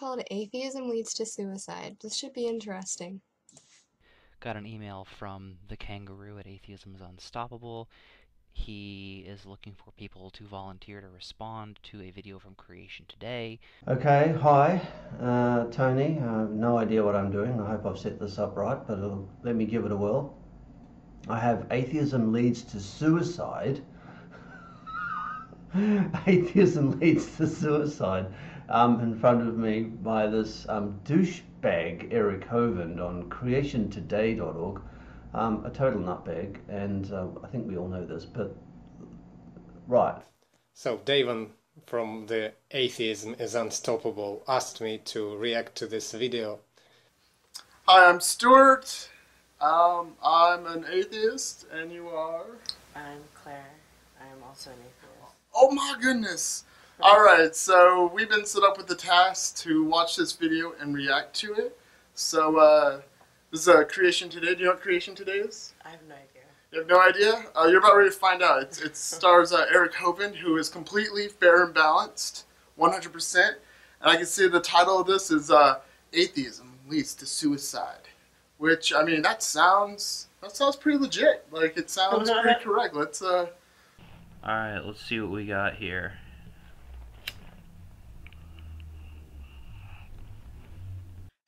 called Atheism Leads to Suicide. This should be interesting. Got an email from the kangaroo at Atheism is Unstoppable. He is looking for people to volunteer to respond to a video from Creation Today. Okay, hi, Tony. I have no idea what I'm doing. I hope I've set this up right, but let me give it a whirl. I have Atheism Leads to Suicide. Atheism Leads to Suicide in front of me by this douchebag Eric Hovind on creationtoday.org. A total nutbag, and I think we all know this, but right. So Davon from the Atheism is Unstoppable asked me to react to this video. Hi, I'm Stuart. I'm an atheist, and you are? I'm Claire. I am also an atheist. Oh my goodness! Alright, so we've been set up with the task to watch this video and react to it. So, this is Creation Today. Do you know what Creation Today is? I have no idea. You have no idea? You're about ready to find out. It stars Eric Hovind, who is completely fair and balanced, 100%. And I can see the title of this is Atheism Leads to Suicide. Which, I mean, that sounds pretty legit. Like, it sounds pretty correct. Let's, Alright, let's see what we got here.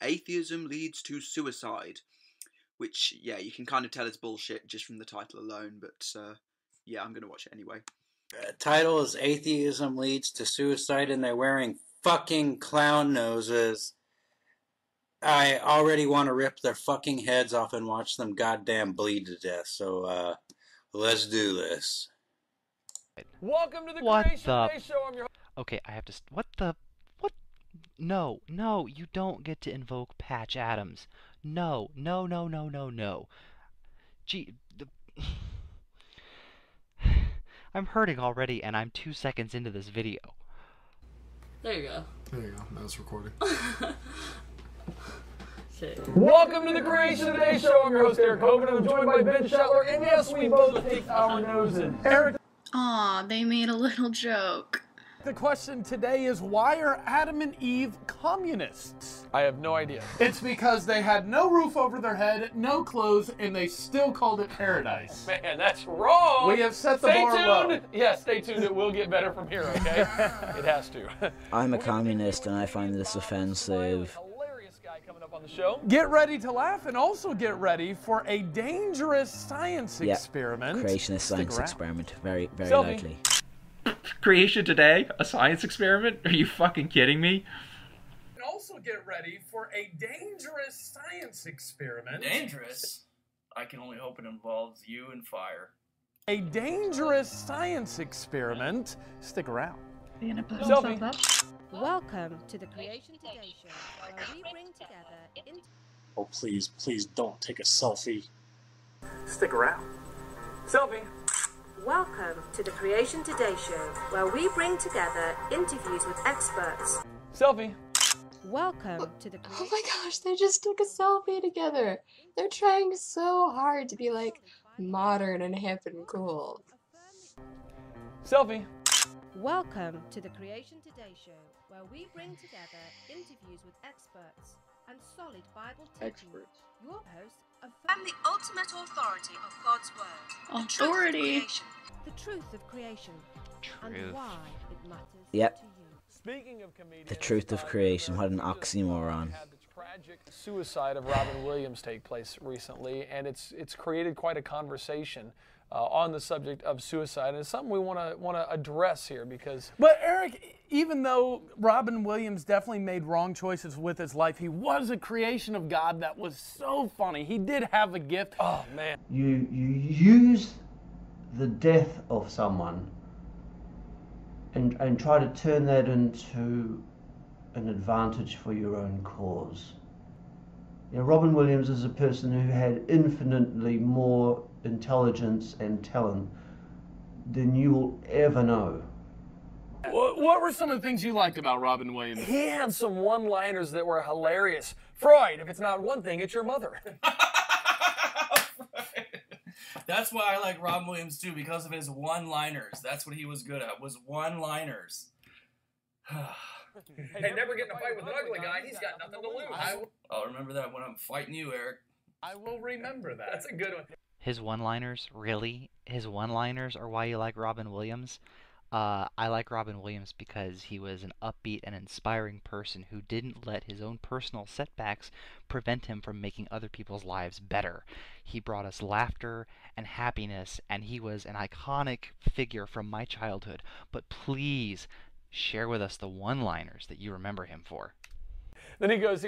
Atheism Leads to Suicide, which, yeah, you can kind of tell it's bullshit just from the title alone, but, yeah, I'm gonna watch it anyway. Title is Atheism Leads to Suicide, and they're wearing fucking clown noses. I already want to rip their fucking heads off and watch them goddamn bleed to death, so, let's do this. Welcome to the What Creation the... Today show. I'm your Okay, I have to... What the... What? No, no, you don't get to invoke Patch Adams. No, no, no, no, no, no. Gee... I'm hurting already, and I'm 2 seconds into this video. There you go. there you go. Now it's recording. Shit. Welcome to the Creation Today show. I'm your host Eric Hovind. I'm joined by Ben Shetler, and yes, we both take our noses. Eric. Aw, they made a little joke. The question today is, why are Adam and Eve communists? I have no idea. It's because they had no roof over their head, no clothes, and they still called it paradise. Man, that's wrong. We have set the bar low. Yeah, stay tuned. It will get better from here, okay? It has to. I'm a communist and I find this offensive. Coming up on the show. Get ready to laugh and also get ready for a dangerous science experiment. Creationist science experiment. Very, very Selfie. likely. Creation Today? A science experiment? Are you fucking kidding me? And also get ready for a dangerous science experiment. Dangerous? I can only hope it involves you and fire. A dangerous science experiment. Stick around. Are you gonna put Selfie. himself up? Welcome to the Creation Today show, where we bring together... Oh, please, please don't take a selfie. Stick around. Selfie. Welcome to the Creation Today show, where we bring together interviews with experts. Selfie. Welcome to the Oh my gosh, they just took a selfie together. They're trying so hard to be like modern and hip and cool. Selfie. Welcome to the Creation Today show, where we bring together interviews with experts and solid Bible teaching. Your host, I'm the ultimate authority of God's word. Authority. The truth of creation. And why it matters Yep. to you. Speaking of comedians, The truth of creation. What an oxymoron. had the tragic suicide of Robin Williams take place recently, and it's created quite a conversation on the subject of suicide, and it's something we want to address here because. But Eric, even though Robin Williams definitely made wrong choices with his life, he was a creation of God that was so funny. He did have a gift. Oh man! You use the death of someone and try to turn that into an advantage for your own cause. You know, Robin Williams is a person who had infinitely more intelligence and talent than you will ever know. What were some of the things you liked about Robin Williams? He had some one-liners that were hilarious. Freud, if it's not one thing, it's your mother. That's why I like Robin Williams too, because of his one-liners. That's what he was good at, was one-liners. Hey, never get in a fight with an ugly guy. He's got nothing to lose. I'll remember that when I'm fighting you, Eric. I will remember that. That's a good one. His one-liners, really? His one-liners are why you like Robin Williams? I like Robin Williams because he was an upbeat and inspiring person who didn't let his own personal setbacks prevent him from making other people's lives better. He brought us laughter and happiness, and he was an iconic figure from my childhood. But please, share with us the one-liners that you remember him for. Then he goes,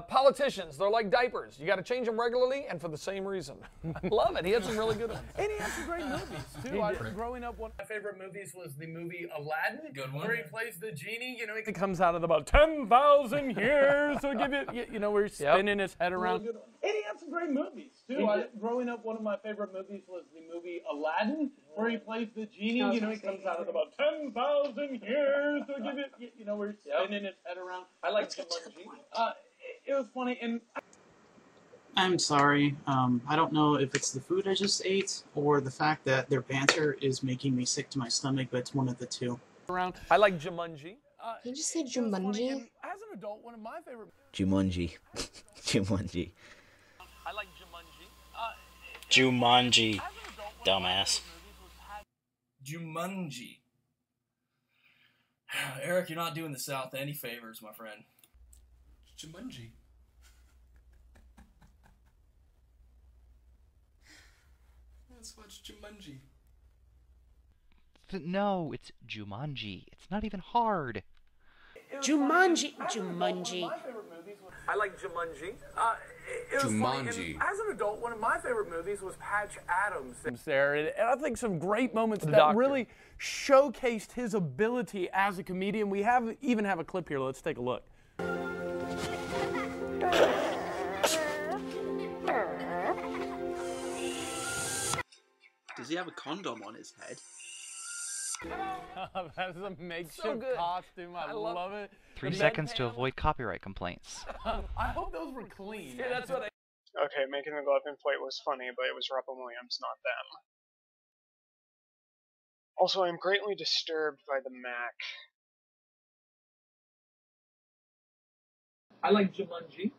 politicians, they're like diapers. You got to change them regularly and for the same reason. I love it. He had some really good ones. And he had some great movies, too. Growing up, one of my favorite movies was the movie Aladdin. Good one. Where he plays the genie. You know, he comes out of about 10,000 years. So give it, you know, where he's spinning his head around. And he had some great movies, too. Growing up, one of my favorite movies was the movie Aladdin, where he plays the genie. You know, he comes out of about 10,000 years. So give it, you know, where he's spinning his head around. I like Jumanji. It was funny, and I'm sorry. I don't know if it's the food I just ate or the fact that their banter is making me sick to my stomach, but it's one of the two. I like Jumanji. Did you say Jumanji? As an adult, one of my favorite. Jumanji. Jumanji. I like Jumanji. Jumanji. Dumbass. Jumanji. Eric, you're not doing the South any favors, my friend. Jumanji. Let's watch Jumanji. No, it's Jumanji. It's not even hard. Jumanji. Jumanji. I like Jumanji. Jumanji. As an adult, one of my favorite movies was Patch Adams. There, and I think some great moments that really showcased his ability as a comedian. We even have a clip here. Let's take a look. Does he have a condom on his head? That's a makeshift costume. I love it. 3 seconds to avoid copyright complaints. I hope those were clean. Yeah, that's what Okay, making the glove inflate was funny, but it was Robin Williams, not them. Also, I'm greatly disturbed by the Mac. I like Jumanji.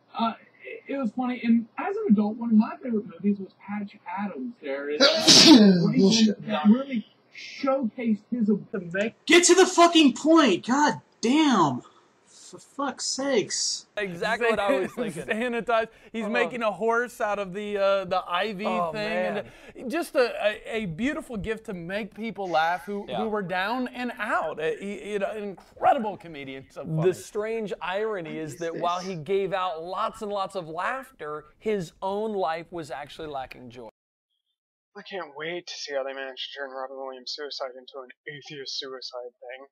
It was funny, and as an adult, one of my favorite movies was Patch Adams. There, that really showcased his ability. Get to the fucking point! God damn! For fuck's sakes. Exactly what I was thinking. Sanitized. He's making a horse out of the IV thing, man. And just a beautiful gift to make people laugh who were down and out. An incredible comedian. So the strange irony is that while he gave out lots and lots of laughter, his own life was actually lacking joy. I can't wait to see how they manage to turn Robin Williams' suicide into an atheist suicide thing.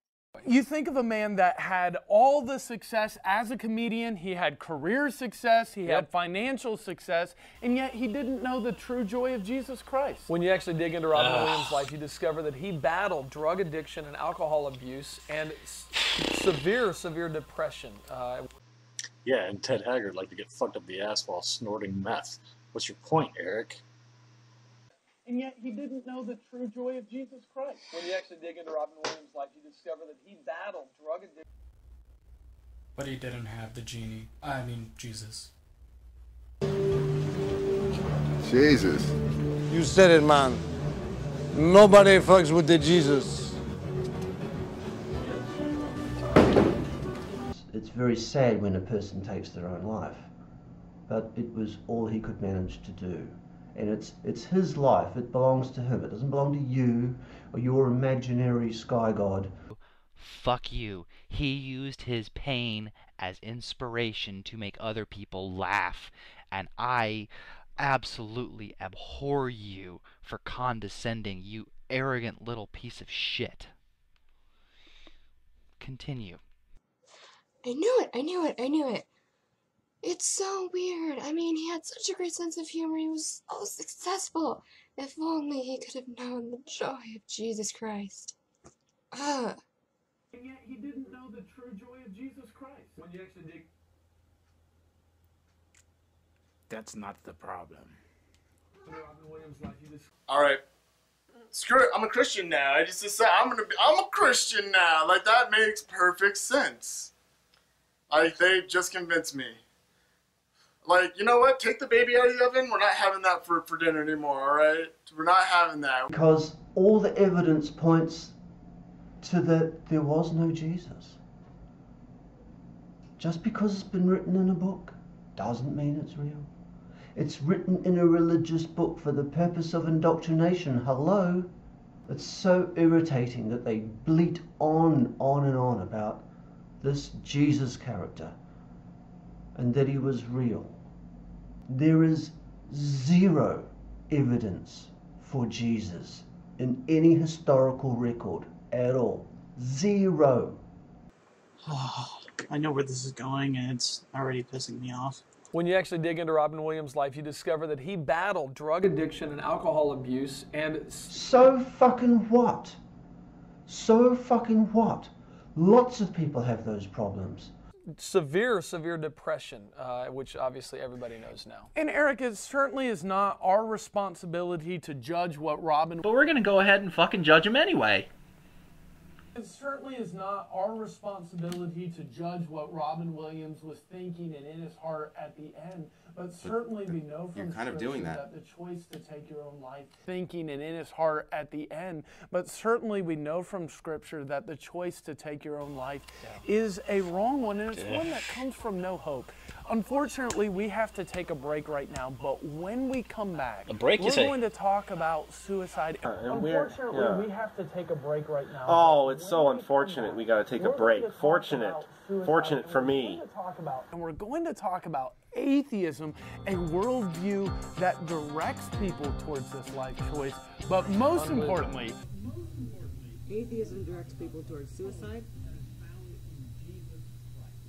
You think of a man that had all the success as a comedian, he had career success, he had financial success, and yet he didn't know the true joy of Jesus Christ. When you actually dig into Robin Williams' life, you discover that he battled drug addiction and alcohol abuse and severe depression. Yeah, and Ted Haggard liked to get fucked up the ass while snorting meth. What's your point, Eric? And yet he didn't know the true joy of Jesus Christ. When you actually dig into Robin Williams' life, you discover that he battled drug addiction. But he didn't have the genie. I mean, Jesus. Jesus. You said it, man. Nobody fucks with the Jesus. It's very sad when a person takes their own life, but it was all he could manage to do. And it's his life, it belongs to him. It doesn't belong to you or your imaginary sky god. Fuck you. He used his pain as inspiration to make other people laugh, and I absolutely abhor you for condescending, you arrogant little piece of shit. Continue. I knew it. It's so weird. I mean, he had such a great sense of humor. He was so successful. If only he could have known the joy of Jesus Christ. And yet he didn't know the true joy of Jesus Christ. When you actually dig... That's not the problem. Robin Williams' life, you just... All right. screw it, I'm a Christian now. I just decided I'm a Christian now. Like, that makes perfect sense. Like, they just convinced me. Like, you know what? Take the baby out of the oven. We're not having that for dinner anymore, all right? We're not having that. Because all the evidence points to that there was no Jesus. Just because it's been written in a book doesn't mean it's real. It's written in a religious book for the purpose of indoctrination. Hello? It's so irritating that they bleat on and on about this Jesus character and that he was real. There is zero evidence for Jesus in any historical record at all. Zero. I know where this is going, and it's already pissing me off. When you actually dig into Robin Williams' life, you discover that he battled drug addiction and alcohol abuse, and so fucking what? So fucking what? Lots of people have those problems. severe depression, which obviously everybody knows now. And Eric, it certainly is not our responsibility to judge what Robin... But we're gonna go ahead and fucking judge him anyway. It certainly is not our responsibility to judge what Robin Williams was thinking and in his heart at the end, but certainly we know from Scripture that the choice to take your own life, thinking and in his heart at the end, but certainly we know from Scripture that the choice to take your own life is a wrong one, and it's one that comes from no hope. Unfortunately, we have to take a break right now, but when we come back, we're going to talk about suicide. Unfortunately, we have to take a break right now. Oh, it's so unfortunate we gotta take a break. Fortunate for me. And we're going to talk about atheism, a worldview that directs people towards this life choice, but most importantly, atheism directs people towards suicide.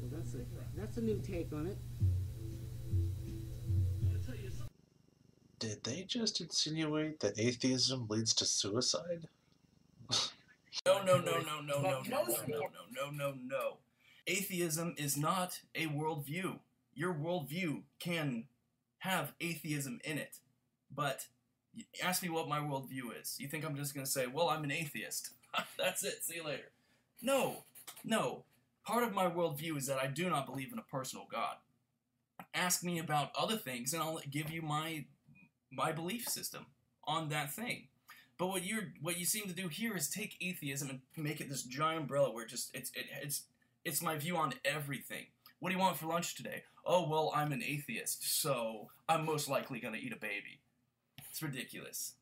Well, that's a new take on it. Did they just insinuate that atheism leads to suicide? No. Atheism is not a worldview. Your worldview can have atheism in it, but ask me what my worldview is. You think I'm just going to say, well, I'm an atheist. That's it. See you later. No. Part of my worldview is that I do not believe in a personal God. Ask me about other things, and I'll give you my belief system on that thing. But what you seem to do here is take atheism and make it this giant umbrella where it's my view on everything. What do you want for lunch today? Oh, well, I'm an atheist, so I'm most likely going to eat a baby. It's ridiculous.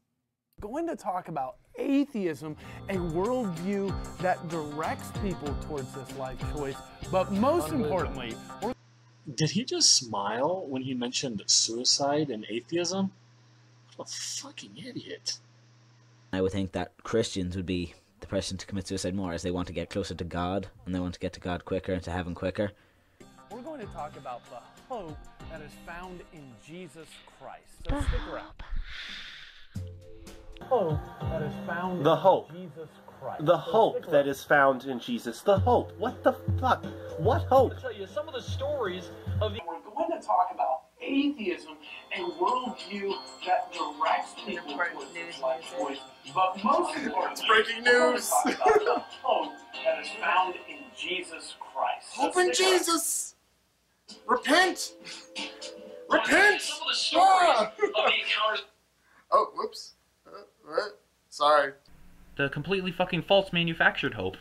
Going to talk about atheism, a worldview that directs people towards this life choice, but most importantly, Did he just smile when he mentioned suicide and atheism? What a fucking idiot. I would think that Christians would be the person to commit suicide more, as they want to get closer to God, and they want to get to God quicker and to heaven quicker. We're going to talk about the hope that is found in Jesus Christ. So stick around. Hope that is found in Jesus Christ. The hope that is found in Jesus. The hope. What the fuck? What hope? I'll tell you some of the stories of the... We're going to talk about atheism, a worldview that directs people towards this life choice. But most importantly, it's breaking news. We're going to talk about the hope that is found in Jesus Christ. Hope in Jesus. Repent. Repent. Some of the stories of the encounters. Oh, whoops. What? Sorry. The completely fucking false manufactured hope.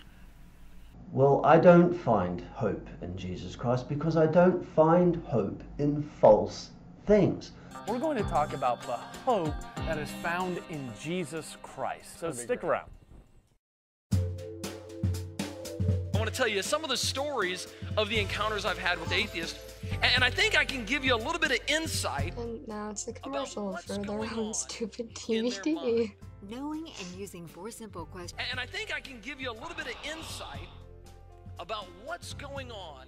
Well, I don't find hope in Jesus Christ because I don't find hope in false things. We're going to talk about the hope that is found in Jesus Christ. So stick around. I want to tell you some of the stories of the encounters I've had with atheists, and I think I can give you a little bit of insight. And now it's a commercial for their own stupid DVD. Knowing and using 4 simple questions. And I think I can give you a little bit of insight about what's going on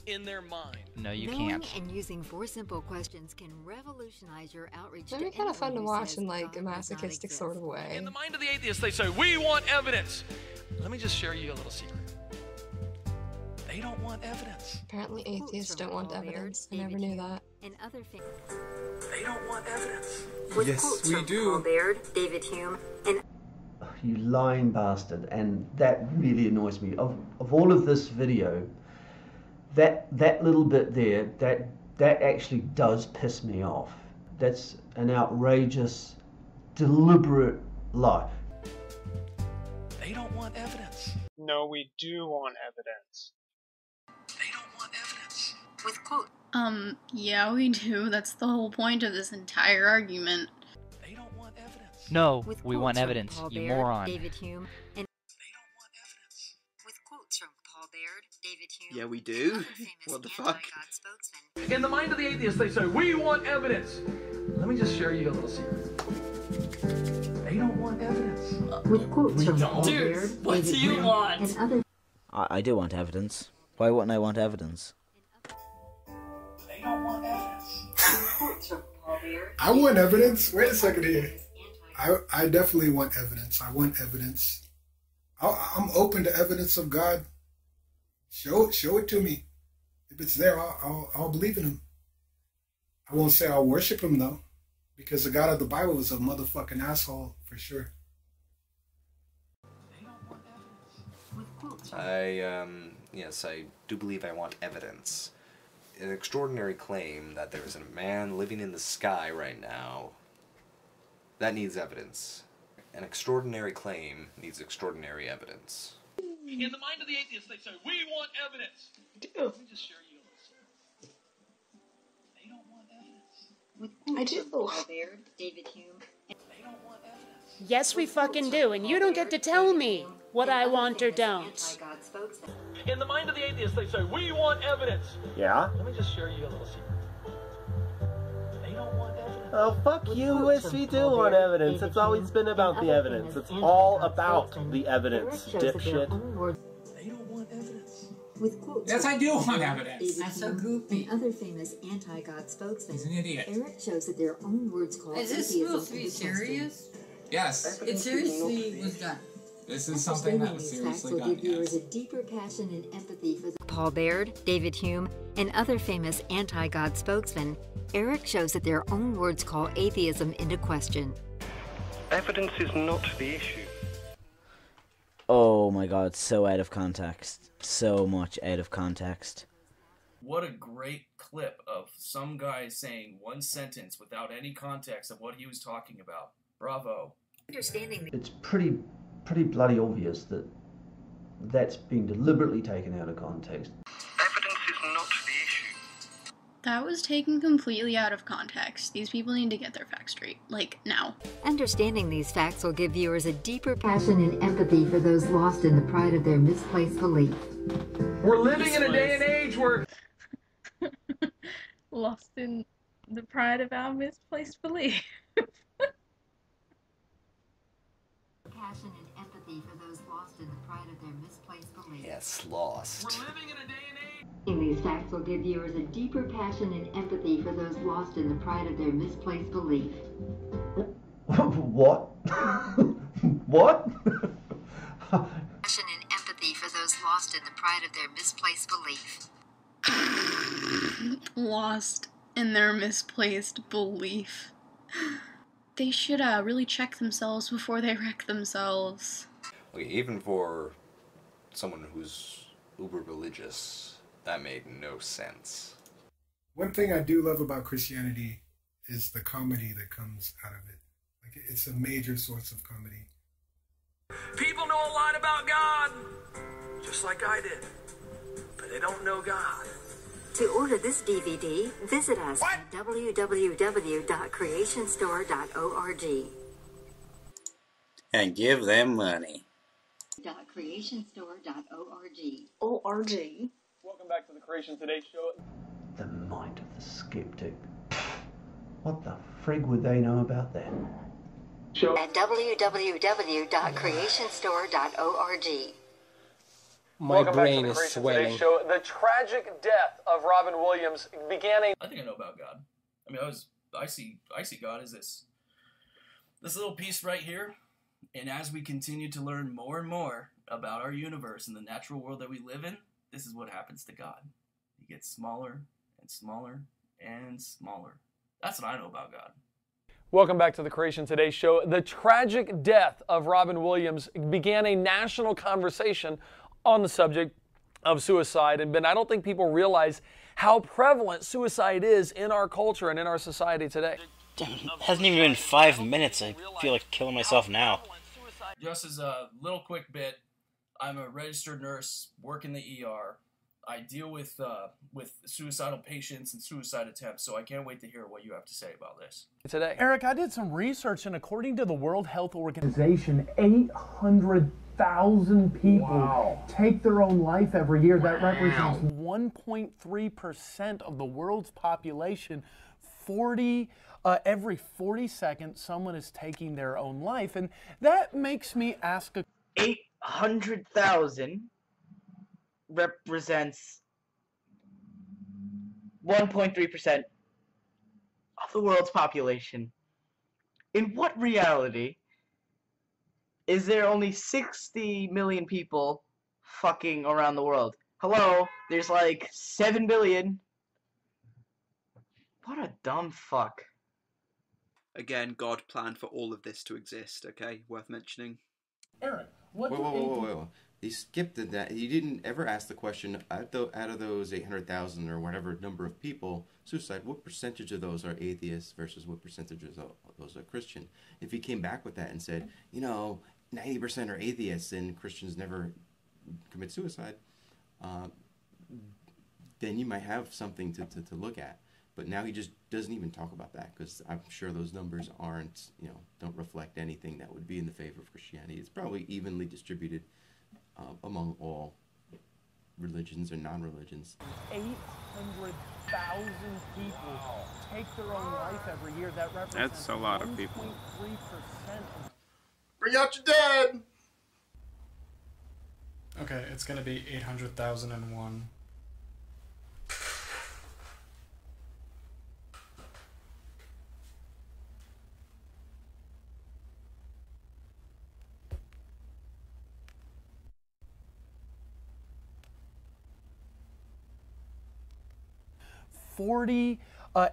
in their mind. No, you Knowing can't. and using 4 simple questions can revolutionize your outreach. That'd be kind of fun to watch in like a masochistic sort of way. In the mind of the atheist, they say, we want evidence. Let me just share you a little secret. They don't want evidence. Apparently atheists don't want evidence. I never knew that. And other things. They don't want evidence. With quotes from Paul Baird, David Hume, and You lying bastard. And that really annoys me. Of all of this video, that little bit there, that actually does piss me off. That's an outrageous, deliberate lie. They don't want evidence. No, we do want evidence. They don't want evidence. With quote. Yeah, we do. That's the whole point of this entire argument. They don't want evidence. No, With we quotes want from evidence, Paul you Baird, moron. David Hume, and with quotes from Paul Baird, David Hume. Yeah, we do. What the fuck? In the mind of the atheists, they say, we want evidence. Let me just share you a little secret. They don't want evidence. With quotes from don't. Paul Dude, Baird, what David do you Hume, want? and other. I do want evidence. Why wouldn't I want evidence? They don't want evidence. Quotes from Paul Baird. I want evidence. Wait a second here. I definitely want evidence. I want evidence. I'm open to evidence of God. Show it to me. If it's there, I'll believe in him. I won't say I'll worship him though, because the God of the Bible is a motherfucking asshole for sure. Yes, I do believe I want evidence. An extraordinary claim that there is a man living in the sky right now. That needs evidence. An extraordinary claim needs extraordinary evidence. In the mind of the atheists, they say, we want evidence. Let me just share you a little secret. They don't want evidence. With quotes from Paul Baird, David Hume. They don't want evidence. Yes, we fucking do, and you don't get to tell me what I want or don't. In the mind of the atheists, they say, we want evidence. Yeah? Let me just share you a little secret. They don't want evidence. Oh, fuck you, yes, we do want evidence. It's always been about the evidence. It's all about the evidence, dipshit. They don't want evidence. With quotes. Yes, I do want evidence. That's so goofy. And other famous anti-God spokesmen. He's an idiot. Eric shows that their own words call Is this supposed to be serious? Yes. It seriously was done. This is something that was These facts seriously will done, give viewers yes. a deeper passion and empathy for the Paul Baird, David Hume, and other famous anti-God spokesmen. Eric shows that their own words call atheism into question. Evidence is not the issue. Oh my god, so out of context. So much out of context. What a great clip of some guy saying one sentence without any context of what he was talking about. Bravo. Understanding It's pretty bloody obvious that that's been deliberately taken out of context. Evidence is not the issue. That was taken completely out of context. These people need to get their facts straight. Like, now. Understanding these facts will give viewers a deeper passion and empathy for those lost in the pride of their misplaced belief. We're living in a day and age where... Lost in the pride of our misplaced belief. Passion and empathy for those lost in the pride of their misplaced belief. Yes, lost. We're living in a day and age... These facts will give viewers a deeper passion and empathy for those lost in the pride of their misplaced belief. What? What? Passion and empathy for those lost in the pride of their misplaced belief. Lost in their misplaced belief. They should really check themselves before they wreck themselves. Okay, even for someone who's uber religious, that made no sense. One thing I do love about Christianity is the comedy that comes out of it. Like, it's a major source of comedy. People know a lot about God, just like I did, but they don't know God. To order this DVD, visit us at www.creationstore.org. And give them money. .creationstore.org. O-R-G. Welcome back to the Creation Today show. The mind of the skeptic. What the frig would they know about that? At www.creationstore.org. My brain is swelling. Show. The tragic death of Robin Williams began a... I think I know about God. I mean, I see God as this little piece right here. And as we continue to learn more and more about our universe and the natural world that we live in, this is what happens to God. He gets smaller and smaller and smaller. That's what I know about God. Welcome back to the Creation Today show. The tragic death of Robin Williams began a national conversation on the subject of suicide. And Ben, I don't think people realize how prevalent suicide is in our culture and in our society today. Damn, it hasn't even been 5 minutes. I feel like killing myself now. Just as a little quick bit, I'm a registered nurse, work in the ER. I deal with suicidal patients and suicide attempts, so I can't wait to hear what you have to say about this. Today, Eric, I did some research, and according to the World Health Organization, 800,000 people take their own life every year. That represents 1.3% of the world's population. Every 40 seconds, someone is taking their own life, and that makes me ask 800,000 represents 1.3% of the world's population. In what reality is there only 60 million people fucking around the world? Hello, there's like 7 billion. What a dumb fuck. Again, God planned for all of this to exist, okay? Worth mentioning. Eric, whoa. He skipped that. He didn't ever ask the question, out of those 800,000 or whatever number of people, suicide, what percentage of those are atheists versus what percentage of those are Christian? If he came back with that and said, 90% are atheists and Christians never commit suicide, then you might have something to look at. But now he just doesn't even talk about that because I'm sure those numbers don't reflect anything that would be in the favor of Christianity. It's probably evenly distributed among all religions or non-religions. 800,000 people take their own life every year. That represents That's a lot of people. 1.3%. Bring out your dead! Okay, it's gonna be 800,001.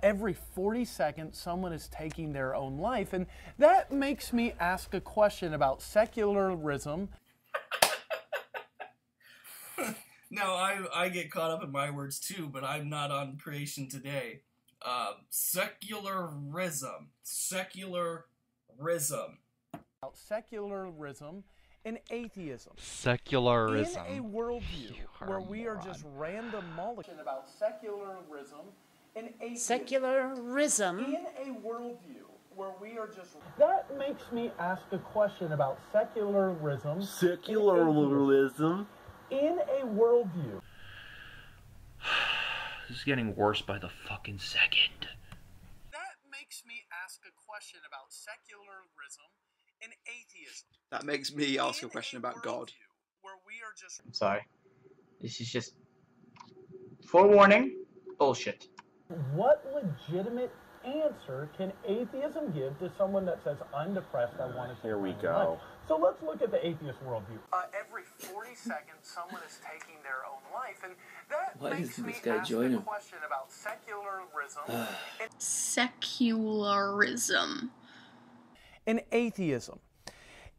Every 40 seconds, someone is taking their own life, and that makes me ask a question about secularism. No, I get caught up in my words too, but I'm not on Creation Today. Secularism. Secularism and atheism. Secularism. In a worldview where we are just random molecules about secularism and atheism. Secularism. In a worldview where we are just... That makes me ask a question about secularism. Secularism. In a worldview. This is getting worse by the fucking second. That makes me ask a question about secularism and atheism. That makes me ask a question about God. Where we are just... I'm sorry. This is just forewarning bullshit. What legitimate answer can atheism give to someone that says, I'm depressed, I want to take Here we my own go. life? So let's look at the atheist worldview. Every 40 seconds, someone is taking their own life, and that makes me ask a question about secularism. Secularism. And atheism.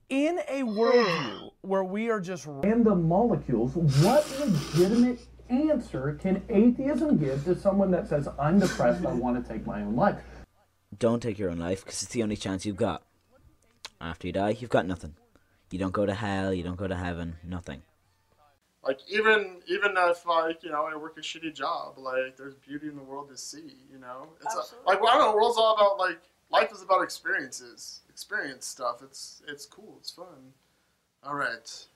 In a worldview where we are just random molecules, what legitimate answer can atheism give to someone that says, I'm depressed, I want to take my own life? Don't take your own life because it's the only chance you've got. After you die, you've got nothing. You don't go to hell, you don't go to heaven, nothing. Like, even if, like, I work a shitty job, like, there's beauty in the world to see, It's like, well, I don't know, the world's all about, like, life is about experiences. Experience stuff. It's cool, it's fun. Alright,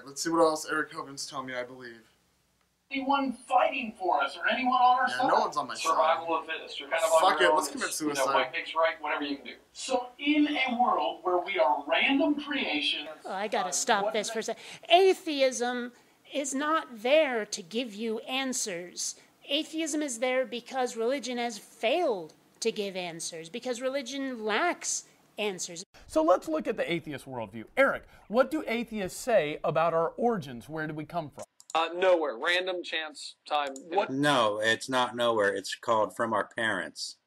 let's see what else Eric Hovind's telling me I believe. Anyone fighting for us or anyone on our side. No one's on my side. Survival of the fittest. You're kind of on Fuck your it, own. let's commit suicide. White makes right, whatever you can do. So in a world where we are random creation... Oh, I gotta stop this for a second. Atheism is not there to give you answers. Atheism is there because religion has failed to give answers, because religion lacks answers. So let's look at the atheist worldview. Eric, what do atheists say about our origins? Where do we come from? Nowhere. Random chance time. What? No, it's not nowhere. It's called from our parents.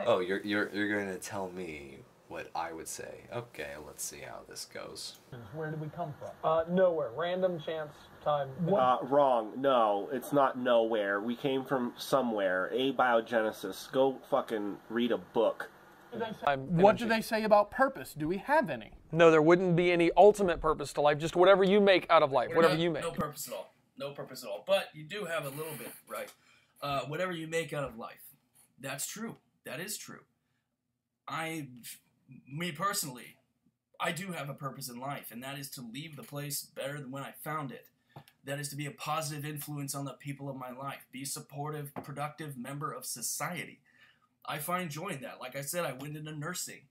Oh, you're gonna tell me what I would say. Okay, let's see how this goes. Where did we come from? Nowhere. Random chance time. Wrong. No, it's not nowhere. We came from somewhere. Abiogenesis. Go fucking read a book. What do they say about purpose? Do we have any? No, there wouldn't be any ultimate purpose to life. Just whatever you make out of life. Whatever you make. No purpose at all. No purpose at all. But you do have a little bit, right? Whatever you make out of life. That's true. That is true. Me personally, I do have a purpose in life, and that is to leave the place better than when I found it. That is to be a positive influence on the people of my life. Be a supportive, productive member of society. I find joy in that. Like I said, I went into nursing.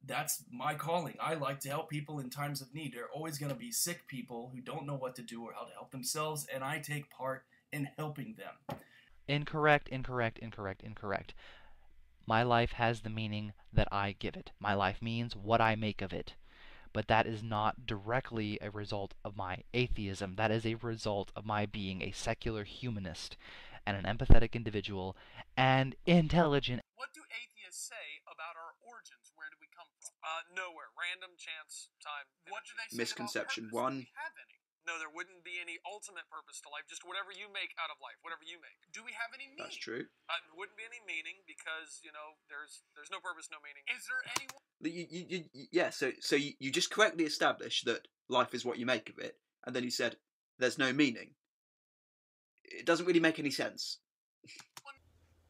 That's my calling. I like to help people in times of need. There are always going to be sick people who don't know what to do or how to help themselves, and I take part in helping them. Incorrect, incorrect, incorrect, incorrect. My life has the meaning that I give it. My life means what I make of it. But that is not directly a result of my atheism. That is a result of my being a secular humanist and an empathetic individual and intelligent. What do atheists say about our origins? Where did we come from? Nowhere. Random chance time. What do they say Misconception about purpose? Do one. we have any? No, there wouldn't be any ultimate purpose to life. Just whatever you make out of life. Whatever you make. Do we have any meaning? That's true. Wouldn't be any meaning because, there's no purpose, no meaning. Is there anyone? So you just correctly established that life is what you make of it, and then you said there's no meaning. It doesn't really make any sense.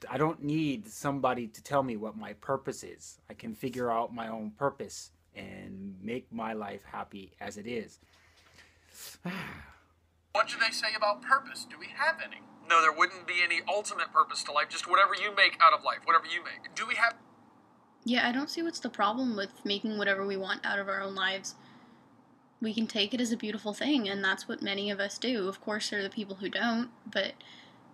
I don't need somebody to tell me what my purpose is. I can figure out my own purpose and make my life happy as it is. What do they say about purpose? Do we have any? No, there wouldn't be any ultimate purpose to life. Just whatever you make out of life. Whatever you make. Do we have... Yeah, I don't see what's the problem with making whatever we want out of our own lives. We can take it as a beautiful thing, and that's what many of us do. Of course, there are the people who don't, but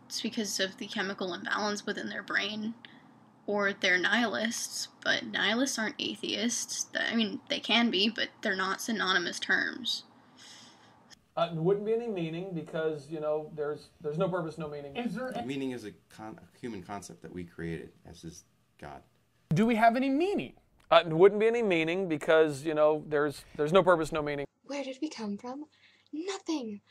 it's because of the chemical imbalance within their brain. Or they're nihilists, but nihilists aren't atheists. I mean, they can be, but they're not synonymous terms. Wouldn't be any meaning because, there's no purpose, no meaning. Is there Meaning is a human concept that we created, as is God. Do we have any meaning? Wouldn't be any meaning because, there's no purpose, no meaning. Where did we come from? Nothing.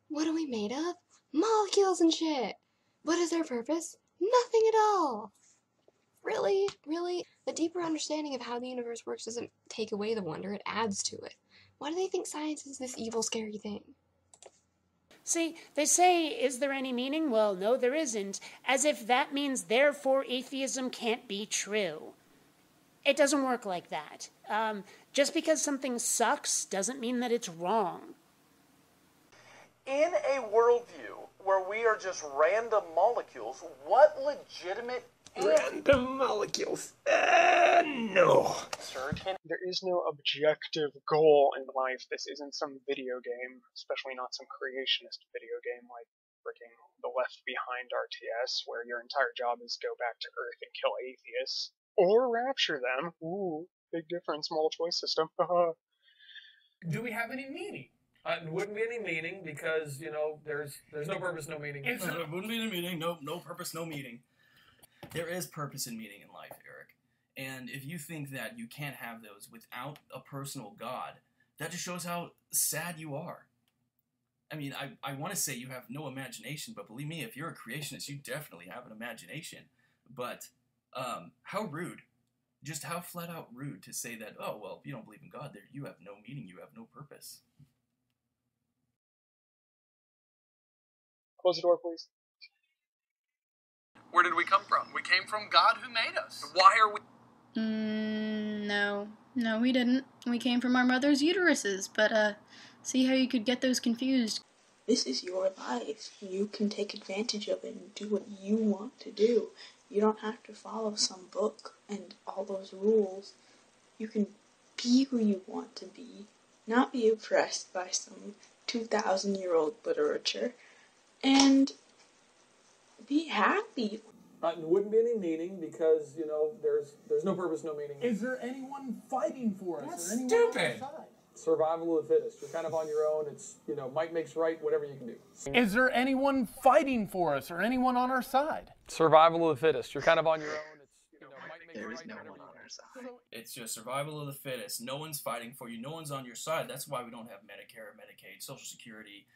What are we made of? Molecules and shit. What is our purpose? Nothing at all. Really? Really? The deeper understanding of how the universe works doesn't take away the wonder, it adds to it. Why do they think science is this evil, scary thing? See, they say, is there any meaning? Well, no, there isn't. As if that means, therefore, atheism can't be true. It doesn't work like that. Just because something sucks doesn't mean that it's wrong. In a worldview where we are just random molecules, what legitimate... Random molecules? No. Sir, there is no objective goal in life. This isn't some video game, especially not some creationist video game like freaking The Left Behind RTS, where your entire job is go back to Earth and kill atheists. Or rapture them. Ooh, big difference, multiple choice system. Do we have any meaning? Wouldn't be any meaning because, there's no purpose, no meaning. There wouldn't be any meaning, no purpose, no meaning. There is purpose and meaning in life, Eric. And if you think that you can't have those without a personal God, that just shows how sad you are. I mean, I want to say you have no imagination, but believe me, if you're a creationist, you definitely have an imagination. But how rude. Just how flat out rude to say that, oh, well, if you don't believe in God, you have no meaning, you have no purpose. Close the door, please. Where did we come from? We came from God who made us. Why are we... No. No, we didn't. We came from our mother's uteruses, but, see how you could get those confused. This is your life. You can take advantage of it and do what you want to do. You don't have to follow some book and all those rules. You can be who you want to be, not be oppressed by some 2,000-year-old literature, and be happy. Wouldn't be any meaning because, there's no purpose, no meaning. Is there anyone fighting for us? That's or anyone stupid. on our side? Survival of the fittest. You're kind of on your own. It's, might makes right, whatever you can do. Is there anyone fighting for us or anyone on our side? Survival of the fittest. You're kind of on your own. It's, might make There is no one on our side. It's just survival of the fittest. No one's fighting for you. No one's on your side. That's why we don't have Medicare, Medicaid, Social Security,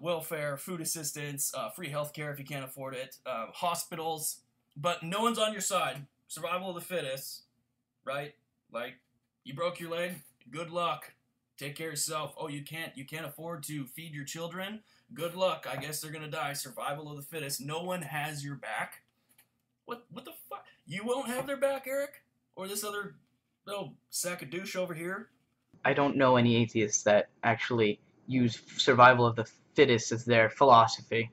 welfare, food assistance, free healthcare if you can't afford it, hospitals. But no one's on your side. Survival of the fittest, right? Like, you broke your leg. Good luck. Take care of yourself. Oh, you can't afford to feed your children. Good luck. I guess they're gonna die. Survival of the fittest. No one has your back. What the fuck? You won't have their back, Eric? Or this other little sack of douche over here? I don't know any atheists that actually use survival of the fittest as their philosophy.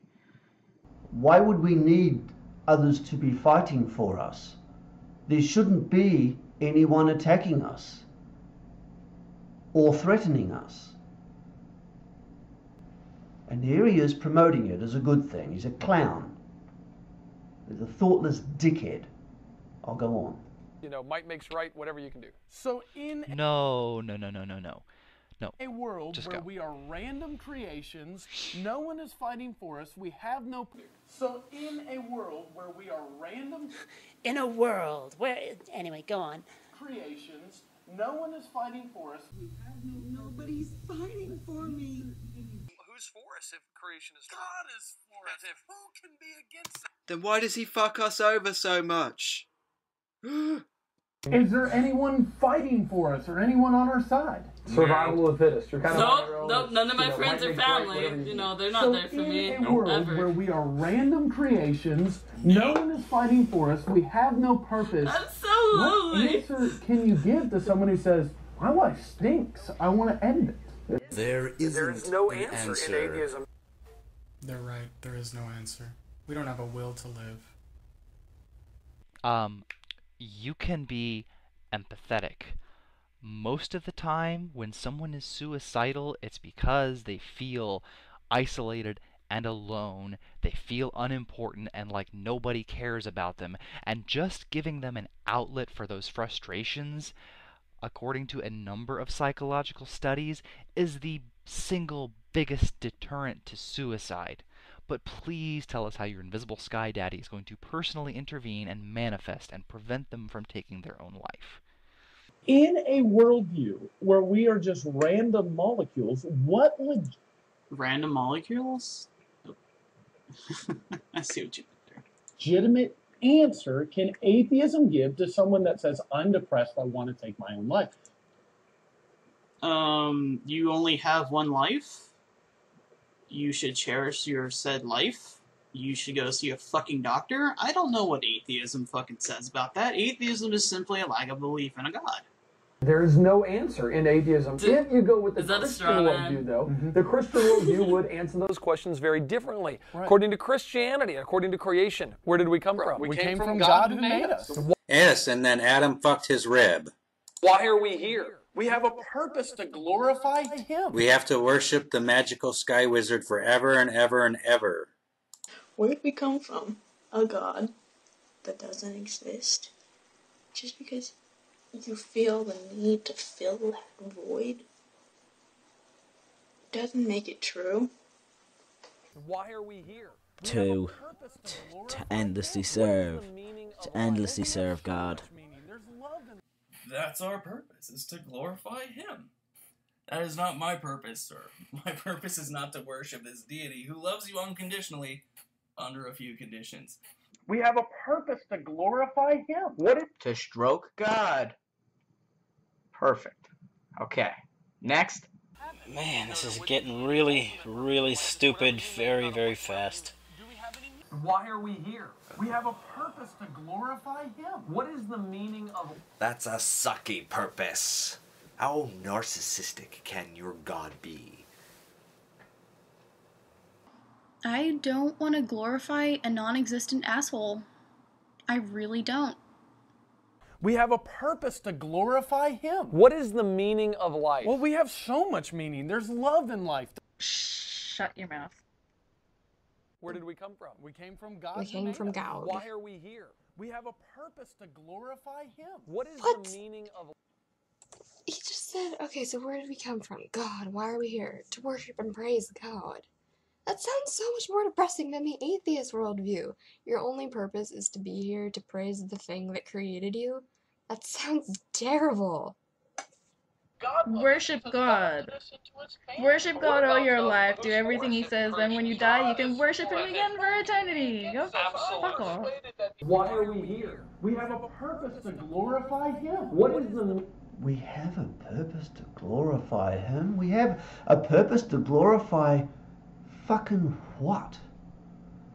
Why would we need others to be fighting for us? There shouldn't be anyone attacking us or threatening us. And here he is promoting it as a good thing. He's a clown. He's a thoughtless dickhead. I'll go on. You know, might makes right, whatever you can do. So in No. a world Just where go. we are random creations, no one is fighting for us, we have no... So in a world where we are random... In a world where... Anyway, go on. Creations, no one is fighting for us. We have Nobody's fighting for me. Who's for us if creation is God is for us? If who can be against us? Then why does he fuck us over so much? Is there anyone fighting for us or anyone on our side? Survival of the fittest. You're kind of Nope, none of my friends or family. You know, they're not there for me. In a world where we are random creations, no one is fighting for us, we have no purpose. That's so lonely. What answer can you give to someone who says, my life stinks, I want to end it? There is no answer in atheism. They're right. There is no answer. We don't have a will to live. You can be empathetic. Most of the time, when someone is suicidal, it's because they feel isolated and alone. They feel unimportant and like nobody cares about them. And just giving them an outlet for those frustrations, according to a number of psychological studies, is the single biggest deterrent to suicide. But please tell us how your invisible sky daddy is going to personally intervene and manifest and prevent them from taking their own life. In a worldview where we are just random molecules, what Random molecules? I see what you did there. legitimate answer can atheism give to someone that says, I'm depressed, I want to take my own life? You only have one life. You should cherish your said life. You should go see a fucking doctor. I don't know what atheism fucking says about that. Atheism is simply a lack of belief in a god. There is no answer in atheism. If you go with the Christian worldview, though, the Christian worldview would answer Those questions very differently. Right. According to Christianity, according to creation, where did we come from? We came from God who made us. Yes, and then Adam fucked his rib. Why are we here? We have a purpose to glorify Him. We have to worship the magical sky wizard forever and ever and ever. Where did we come from? A god that doesn't exist. Just because you feel the need to fill that void doesn't make it true. Why are we here? To endlessly serve. To endlessly serve God. That's our purpose, is to glorify Him. That is not my purpose, sir. My purpose is not to worship this deity who loves you unconditionally under a few conditions. We have a purpose to glorify Him. To stroke God. Perfect. Okay. Next. Man, this is getting really, really stupid very, very fast. Why are we here? We have a purpose to glorify Him. What is the meaning of... That's a sucky purpose. How narcissistic can your God be? I don't want to glorify a non-existent asshole. I really don't. We have a purpose to glorify Him. What is the meaning of life? Well, we have so much meaning. There's love in life. Shut your mouth. Where did we come from? We came from God. We came from God. Why are we here? We have a purpose to glorify Him. What is What? the meaning of life? He just said, okay, so where did we come from? God, why are we here? To worship and praise God. That sounds so much more depressing than the atheist worldview. Your only purpose is to be here to praise the thing that created you. That sounds terrible. Worship God. Worship God all your life. Do everything He says. Then when you die, you can worship Him again for eternity. Go fuck off. Why are we here? We have a purpose to glorify Him. What is the... We have a purpose to glorify Him? We have a purpose to glorify fucking what?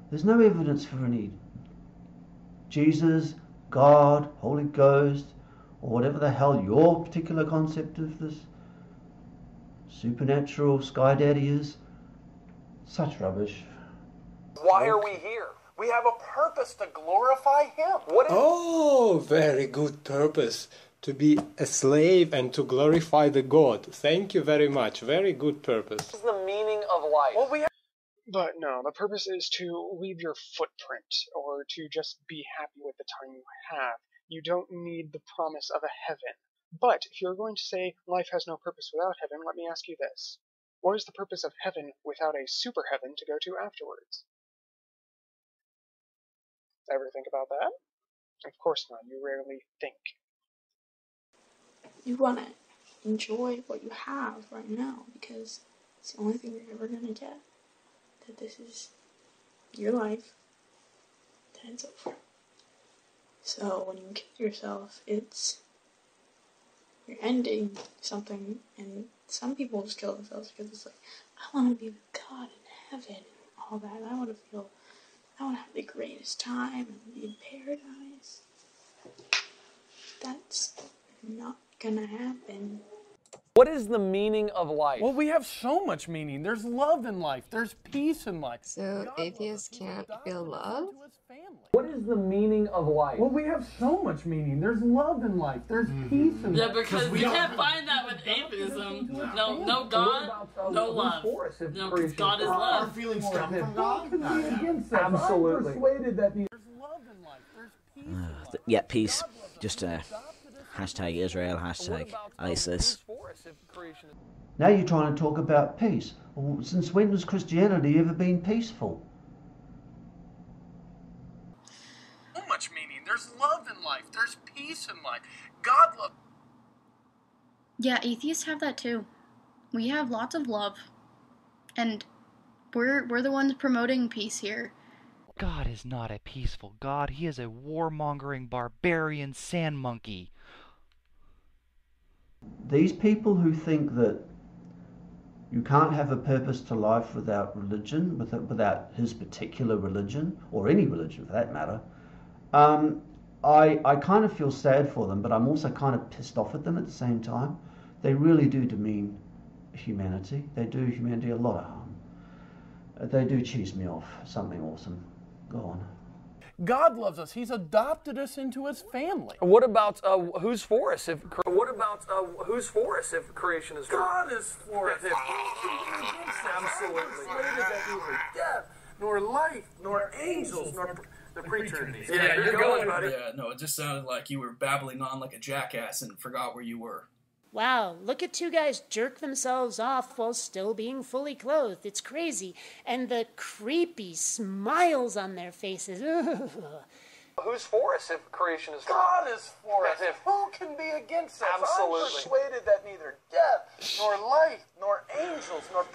There's no evidence for any Jesus, God, Holy Ghost, or whatever the hell your particular concept of this supernatural sky daddy is. Such rubbish. Why are we here? We have a purpose to glorify Him. What is... Oh, very good purpose. To be a slave and to glorify the God. Thank you very much. Very good purpose. What is the meaning of life? Well, we have... But no, the purpose is to leave your footprint, or to just be happy with the time you have. You don't need the promise of a heaven. But if you're going to say life has no purpose without heaven, let me ask you this. What is the purpose of heaven without a super heaven to go to afterwards? Ever think about that? Of course not. You rarely think. You want to enjoy what you have right now, because it's the only thing you're ever going to get. That this is your life, then it's over. So when you kill yourself, you're ending something, and some people just kill themselves because it's like, I want to be with God in heaven, and all that. I want to have the greatest time and be in paradise. That's not gonna happen. What is the meaning of life? Well, we have so much meaning. There's love in life. There's peace in life. So atheists can't feel love? What is the meaning of life? Well, we have so much meaning. There's love in life. There's peace in life. Yeah, because you can't find that with atheism. No God, no love. No, because God is love. Our feelings come from God? Absolutely. I'm persuaded that there's love in life. There's peace. Yeah, peace. Just hashtag Israel, hashtag ISIS. Now you're trying to talk about peace. Well, since when has Christianity ever been peaceful? So much meaning. There's love in life. There's peace in life. God love. Yeah, atheists have that too. We have lots of love. And we're the ones promoting peace here. God is not a peaceful God. He is a warmongering barbarian sand monkey. These people who think that you can't have a purpose to life without religion, without his particular religion, or any religion for that matter, I kind of feel sad for them, but I'm also kind of pissed off at them at the same time. They really do demean humanity. They do humanity a lot of harm. They do cheese me off. Something awesome. Go on. God loves us. He's adopted us into His family. What about who's for us if who's for us if creation is true? God is for us. Absolutely. Neither death, nor life, nor angels, nor the preacher. Yeah, you're going, buddy. Yeah, no, it just sounded like you were babbling on like a jackass and forgot where you were. Wow, look at two guys jerk themselves off while still being fully clothed. It's crazy. And the creepy smiles on their faces. Who's for us if creation is true? God is for us. Who can be against us? Absolutely. I'm persuaded that neither death, nor life, nor angels, nor...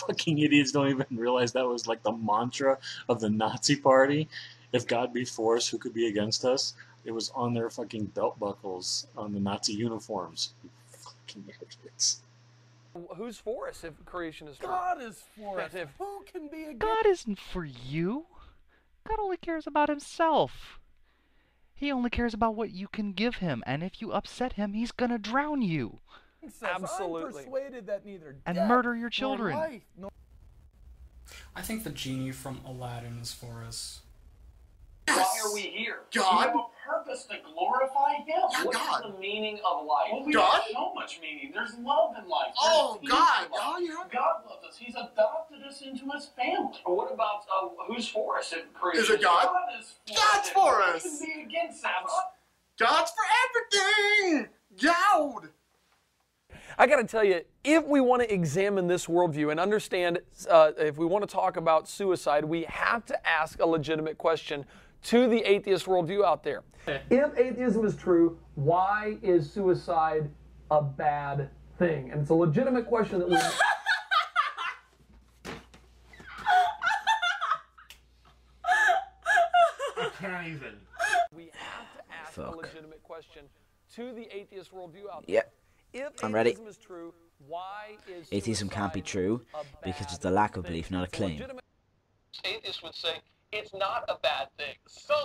Fucking idiots don't even realize that was like the mantra of the Nazi party. If God be for us, who could be against us? It was on their fucking belt buckles on the Nazi uniforms. You fucking idiots. Who's for us if creation is true? God is for us. Who can be against us? God isn't for you. God only cares about Himself. He only cares about what you can give Him, and if you upset Him, He's gonna drown you. Absolutely. I'm persuaded that neither and death, murder your children. Nor life, nor... I think the genie from Aladdin is for us. Why are we here? God. We have a purpose to glorify Him. Yeah, what God. is the meaning of life? Well, we God? have so much meaning. There's love in life. Oh, There's God. peace in life. Oh, yeah. God loves us. He's adopted us into His family. What about who's for us if creation? Is it God? God is for God's us. for Who us. can be against us? God's for everything. God. I got to tell you, if we want to examine this worldview and understand, if we want to talk about suicide, we have to ask a legitimate question to the atheist worldview out there. If atheism is true, why is suicide a bad thing? And it's a legitimate question that we... I can't even. We have to ask a legitimate question to the atheist worldview out there. Yep. If I'm ready. atheism is true, why is Atheism can't be true because it's the lack of belief, not a claim. Atheists would say it's not a bad thing.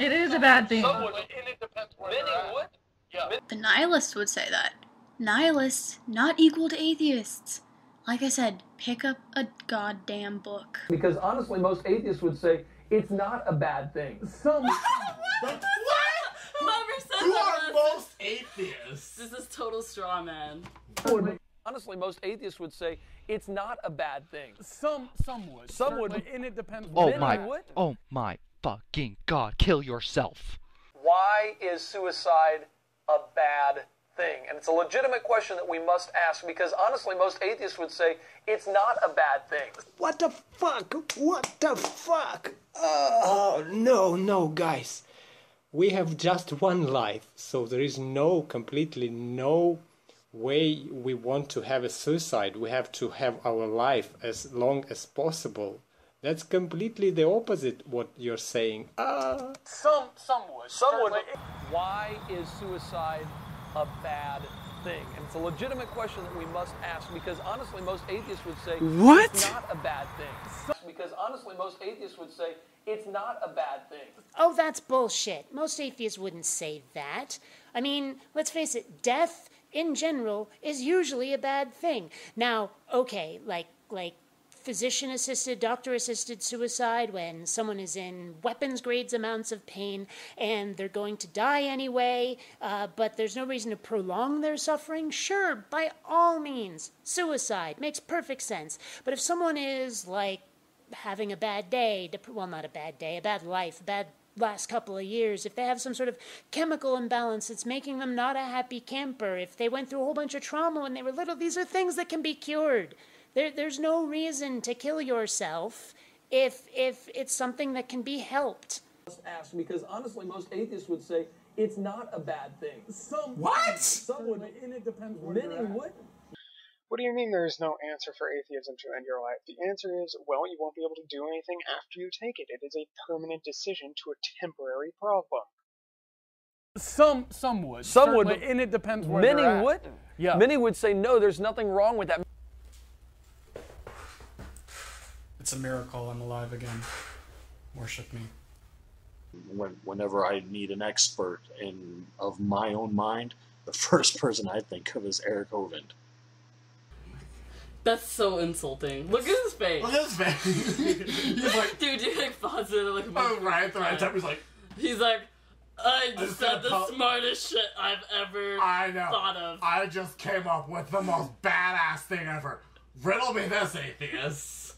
It is a bad thing. The nihilists would say that. Nihilists, not equal to atheists. Like I said, pick up a goddamn book. Because honestly, most atheists would say it's not a bad thing. Whoever said Who that are was- most atheists? This is total straw man. Honestly, most atheists would say it's not a bad thing. Some would. Some would. And it depends. Oh my fucking God, kill yourself. Why is suicide a bad thing? And it's a legitimate question that we must ask because honestly, most atheists would say it's not a bad thing. What the fuck? What the fuck? Oh, no, guys. We have just one life, so there is completely no way we want to have a suicide. We have to have our life as long as possible. That's completely the opposite what you're saying. Some would. Some would. Why is suicide a bad thing? And it's a legitimate question that we must ask because honestly, most atheists would say What? it's not a bad thing. Because honestly, most atheists would say it's not a bad thing. Oh, that's bullshit. Most atheists wouldn't say that. I mean, let's face it, death in general is usually a bad thing. Now, okay, like physician-assisted, doctor-assisted suicide when someone is in weapons-grade amounts of pain and they're going to die anyway, but there's no reason to prolong their suffering, sure, by all means, suicide makes perfect sense. But if someone is, like, having a bad day, well, not a bad day, a bad life, a bad last couple of years, if they have some sort of chemical imbalance that's making them not a happy camper, if they went through a whole bunch of trauma when they were little, these are things that can be cured. There's no reason to kill yourself if it's something that can be helped. Ask because honestly, most atheists would say it's not a bad thing. Some would, and it depends where many would. What do you mean there is no answer for atheism to end your life? The answer is, well, you won't be able to do anything after you take it. It is a permanent decision to a temporary problem. Some would. Some would. And it depends where Many they're at. would. Yeah. Many would say no, there's nothing wrong with that. It's a miracle I'm alive again. Worship me. Whenever I need an expert of my own mind, the first person I think of is Eric Hovind. That's so insulting. Look at his face. Look at his face. He's like, dude, you like positive, like. Oh, right, the right time. He's like, I just said the smartest shit I've ever thought of. I just came up with the most badass thing ever. Riddle me this, atheist.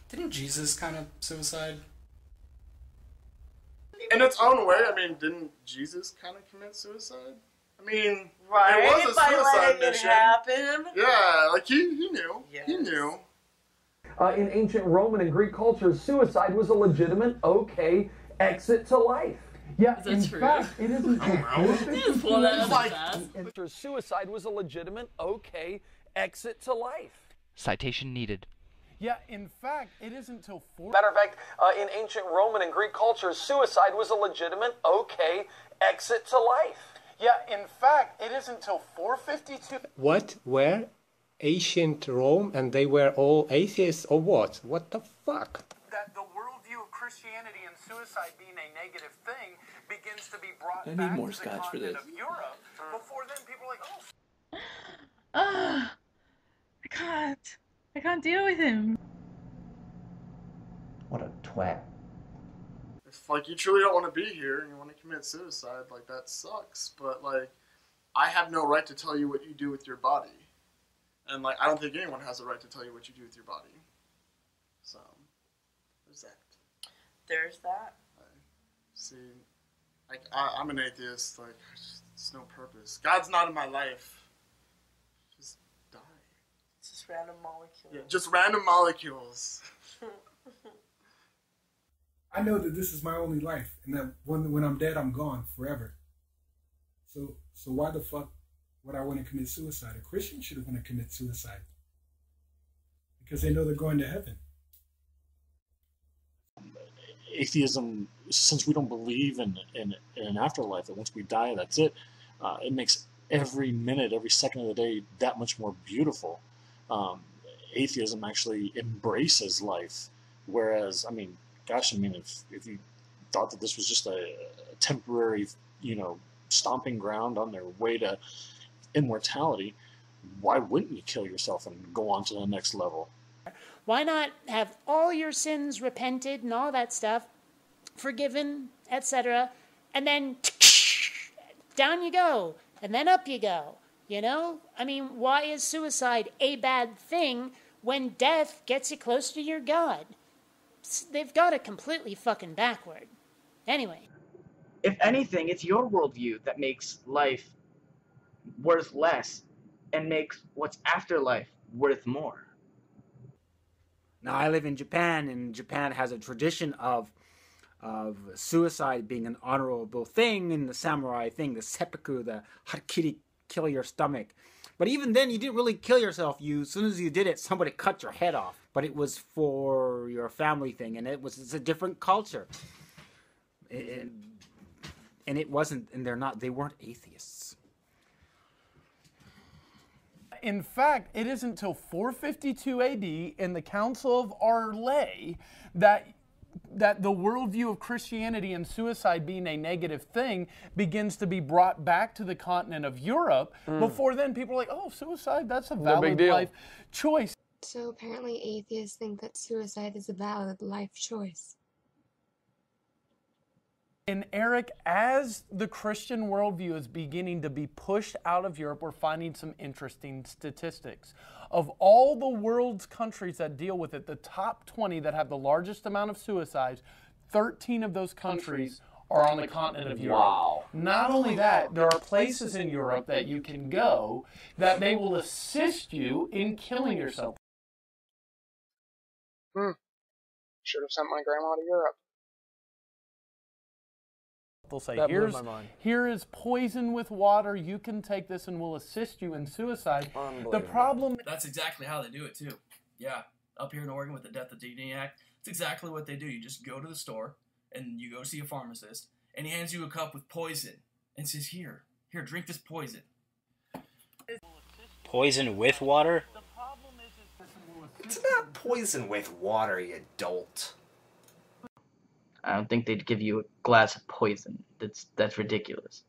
Didn't Jesus kind of suicide? In its own way, I mean, didn't Jesus kind of commit suicide? I mean, right? It was a By suicide letting mission. it happen. Yeah, like he knew. Yes. He knew. In ancient Roman and Greek cultures, suicide was a legitimate, okay, exit to life. Yeah, in fact, it isn't. Suicide was a legitimate, okay, exit to life. Citation needed. Yeah, in fact, it isn't till 4. Matter of fact, in ancient Roman and Greek cultures, suicide was a legitimate, okay, exit to life. Yeah, in fact, it isn't till 452. What? Where? Ancient Rome, and they were all atheists, or what? What the fuck? That the worldview of Christianity and suicide being a negative thing begins to be brought I back need more to the scotch for continent this. of Europe. Before then, people were like, oh. I can't deal with him. What a twat. If, like, you truly don't want to be here and you want to commit suicide, like, that sucks. But, like, I have no right to tell you what you do with your body. And, like, I don't think anyone has a right to tell you what you do with your body. So, there's that. There's that. See, like, I'm an atheist. Like, There's no purpose. God's not in my life. Just die. It's just random molecules. Yeah, just random molecules. I know that this is my only life, and that when I'm dead, I'm gone forever. So why the fuck would I want to commit suicide? A Christian should want to commit suicide because they know they're going to heaven. Atheism, since we don't believe in an afterlife, that once we die, that's it, it makes every minute, every second of the day that much more beautiful. Atheism actually embraces life, whereas, I mean, gosh, I mean, if you thought that this was just a temporary, stomping ground on their way to immortality, why wouldn't you kill yourself and go on to the next level? Why not have all your sins repented and all that stuff, forgiven, etc., and then down you go, and then up you go, I mean, why is suicide a bad thing when death gets you close to your God? They've got it completely fucking backward. Anyway. If anything, it's your worldview that makes life worth less and makes what's after life worth more. Now, I live in Japan, and Japan has a tradition of suicide being an honorable thing, and the samurai thing, the seppuku, the harakiri, kill your stomach. But even then, you didn't really kill yourself. As soon as you did it, somebody cut your head off. But it was for your family thing, and it's a different culture. And it wasn't, and they weren't atheists. In fact, it isn't until 452 AD in the Council of Our Lay that the worldview of Christianity and suicide being a negative thing begins to be brought back to the continent of Europe. Before then, people are like, oh, suicide, that's a valid life choice. So apparently atheists think that suicide is a valid life choice. And Eric, as the Christian worldview is beginning to be pushed out of Europe, we're finding some interesting statistics. Of all the world's countries that deal with it, the top 20 that have the largest amount of suicides, 13 of those countries are on the continent of Europe. Wow. Not only that, there are places in Europe that you can go that they will assist you in killing yourself. Should have sent my grandma to Europe. They'll say, here is poison with water, you can take this and we'll assist you in suicide. The problem... That's exactly how they do it, too. Yeah, up here in Oregon with the Death of Dignity Act, it's exactly what they do. You just go to the store, and you go see a pharmacist, and he hands you a cup with poison, and says, here, drink this poison. Poison with water? It's not poison with water, you dolt. I don't think they'd give you a glass of poison. That's ridiculous.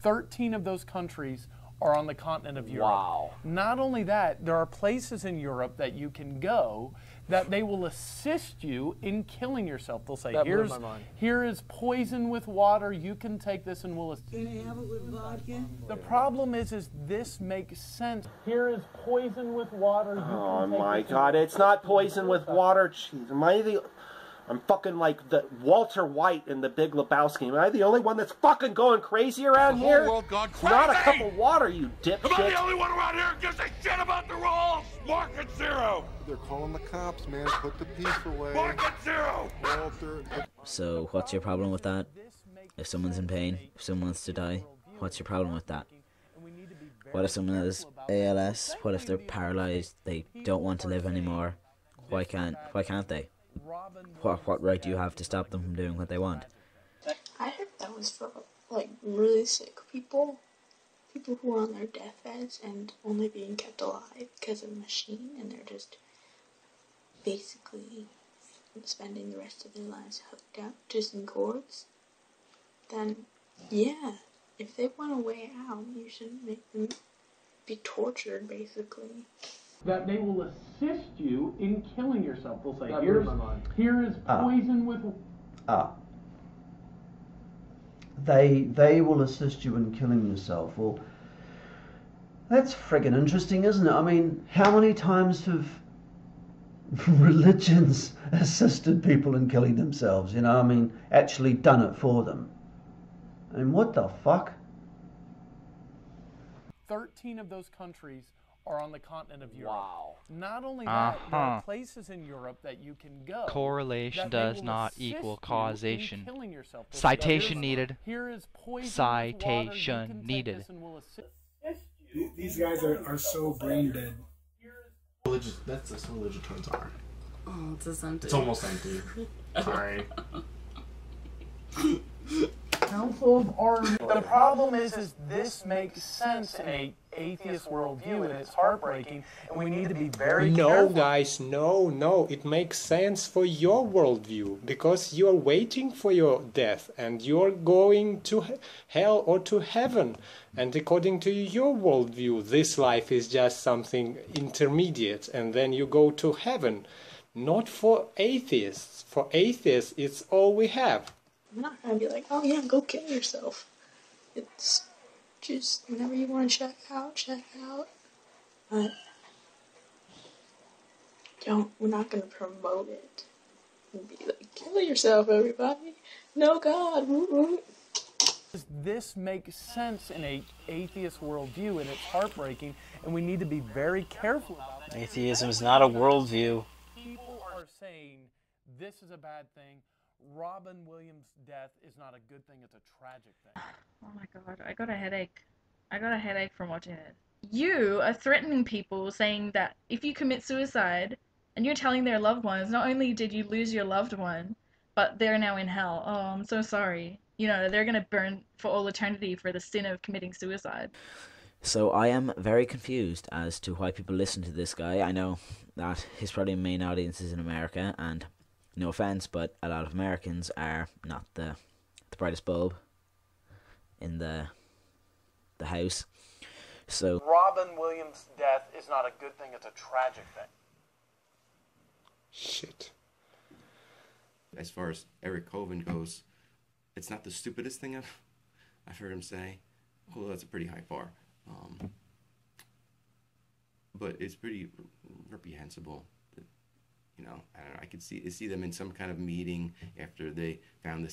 13 of those countries are on the continent of Europe. Wow. Not only that, there are places in Europe that you can go that they will assist you in killing yourself. They'll say, here is poison with water, you can take this and we'll assist you. Can I have it with vodka? The problem is this makes sense. Here is poison with water, you can Oh take my this god, it's not poison with water. Jeez, I'm fucking like the Walter White in The Big Lebowski. Am I the only one that's fucking going crazy around here? The whole world gone It's not a cup of water, you dipshit. Am I the only one around here who gives a shit about the rules? Market zero! They're calling the cops, man. Put the peace away. Market zero! Walter. So, what's your problem with that? If someone's in pain, if someone wants to die, what's your problem with that? What if someone has ALS? What if they're paralyzed? They don't want to live anymore? Why can't they? What right do you have to stop them from doing what they want? I heard that was for, like, really sick people. People who are on their deathbeds and only being kept alive because of a machine, and they're just basically spending the rest of their lives hooked up to some cords. Then, yeah, if they want a way out, you shouldn't make them be tortured, basically. That they will assist you in killing yourself. They'll say, here is poison with... They will assist you in killing yourself. Well, that's friggin' interesting, isn't it? I mean, how many times have religions assisted people in killing themselves? I mean, actually done it for them. I mean, what the fuck? 13 of those countries are on the continent of Europe. Wow. Not only that, there are places in Europe that you can go. Correlation that they does will not assist equal you in causation. killing yourself. They'll say, Citation needed. Here is poison Citation needed. These guys are so brain dead. That's what religion turns are. Oh, it's just empty. It's almost empty. Sorry. Council of Armies. The problem is this makes sense in a atheist worldview, and it's heartbreaking, and we need to be very No, guys, no. It makes sense for your worldview, because you're waiting for your death, and you're going to hell or to heaven. And according to your worldview, this life is just something intermediate, and then you go to heaven. Not for atheists. For atheists, it's all we have. I'm not gonna be like, oh yeah, go kill yourself. It's just whenever you want to check out. But we're not gonna promote it and be like, kill yourself, everybody. No God. Woo-woo. This makes sense in a atheist worldview, and it's heartbreaking, and we need to be very careful about that. Atheism is not a worldview. People are saying this is a bad thing. Robin Williams' death is not a good thing, it's a tragic thing. Oh my god, I got a headache. I got a headache from watching it. You are threatening people, saying that if you commit suicide, and you're telling their loved ones, not only did you lose your loved one, but they're now in hell. Oh, I'm so sorry. You know, they're gonna burn for all eternity for the sin of committing suicide. So I am very confused as to why people listen to this guy. I know that his probably main audience is in America, and no offense, but a lot of Americans are not the brightest bulb in the house. So Robin Williams' death is not a good thing, it's a tragic thing. Shit. As far as Eric Hovind goes, it's not the stupidest thing I've heard him say, although that's a pretty high bar. But it's pretty reprehensible. You know, I don't know, I could see them in some kind of meeting after they found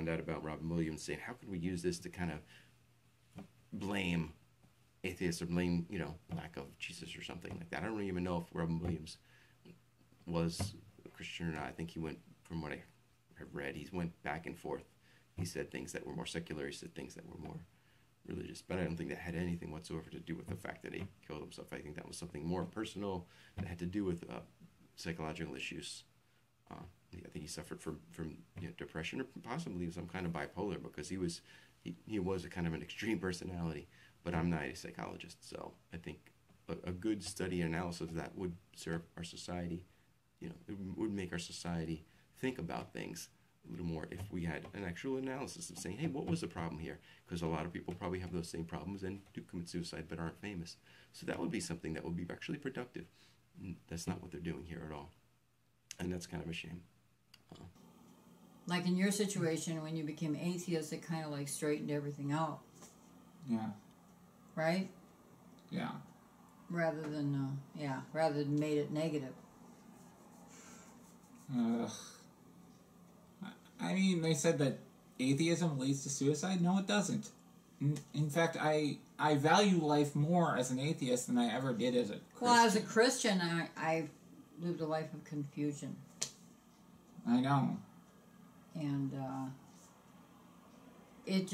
out about Robin Williams, saying, how could we use this to kind of blame atheists or blame, you know, lack of Jesus or something like that. I don't even know if Robin Williams was a Christian or not. I think he went, from what I have read, he went back and forth. He said things that were more secular, he said things that were more religious, but I don't think that had anything whatsoever to do with the fact that he killed himself. I think that was something more personal that had to do with psychological issues. I think he suffered from you know, depression or possibly some kind of bipolar, because he was a kind of an extreme personality. But I'm not a psychologist, so I think a good study and analysis of that would serve our society. You know, it would make our society think about things a little more if we had an actual analysis of saying, hey, what was the problem here? Because a lot of people probably have those same problems and do commit suicide but aren't famous. So that would be something that would be actually productive. That's not what they're doing here at all. And that's kind of a shame. Like in your situation, when you became atheist, it kind of like straightened everything out. Yeah. Right? Yeah. Rather than made it negative. I mean, they said that atheism leads to suicide. No, it doesn't. In fact, I value life more as an atheist than I ever did as a Christian. Well, as a Christian, I lived a life of confusion. I know. And it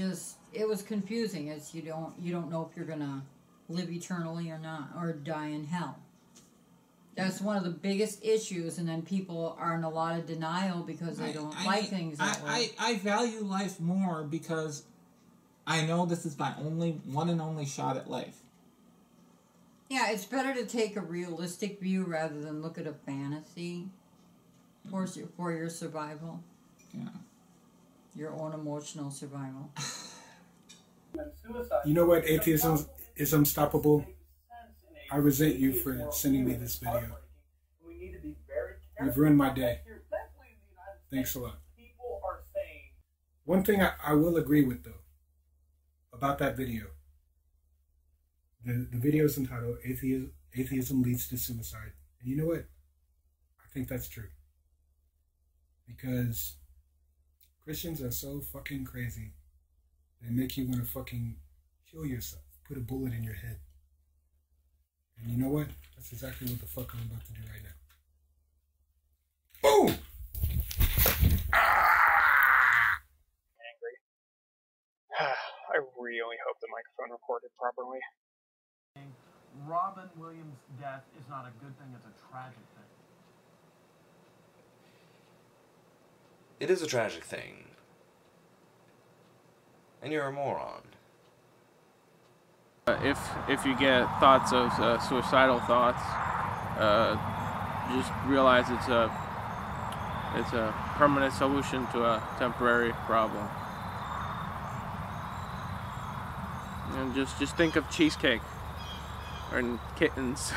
was confusing. It's you don't know if you're gonna live eternally or not, or die in hell. That's one of the biggest issues, and then people are in a lot of denial because they don't like things that way. I value life more because I know this is my one and only shot at life. Yeah, it's better to take a realistic view rather than look at a fantasy for your survival. Yeah. Your own emotional survival. You know what? Atheism is unstoppable. I resent you for sending me this video. You've ruined my day. Thanks a lot. One thing I will agree with, though, about that video. The video is entitled Atheism Leads to Suicide. And you know what? I think that's true. Because Christians are so fucking crazy. They make you want to fucking kill yourself. put a bullet in your head. And you know what? That's exactly what the fuck I'm about to do right now. Boom! Angry. I really hope the microphone recorded properly. Robin Williams' death is not a good thing, it's a tragic thing. It is a tragic thing. And you're a moron. If you get thoughts of suicidal thoughts, just realize it's a permanent solution to a temporary problem. And just think of cheesecake or kittens.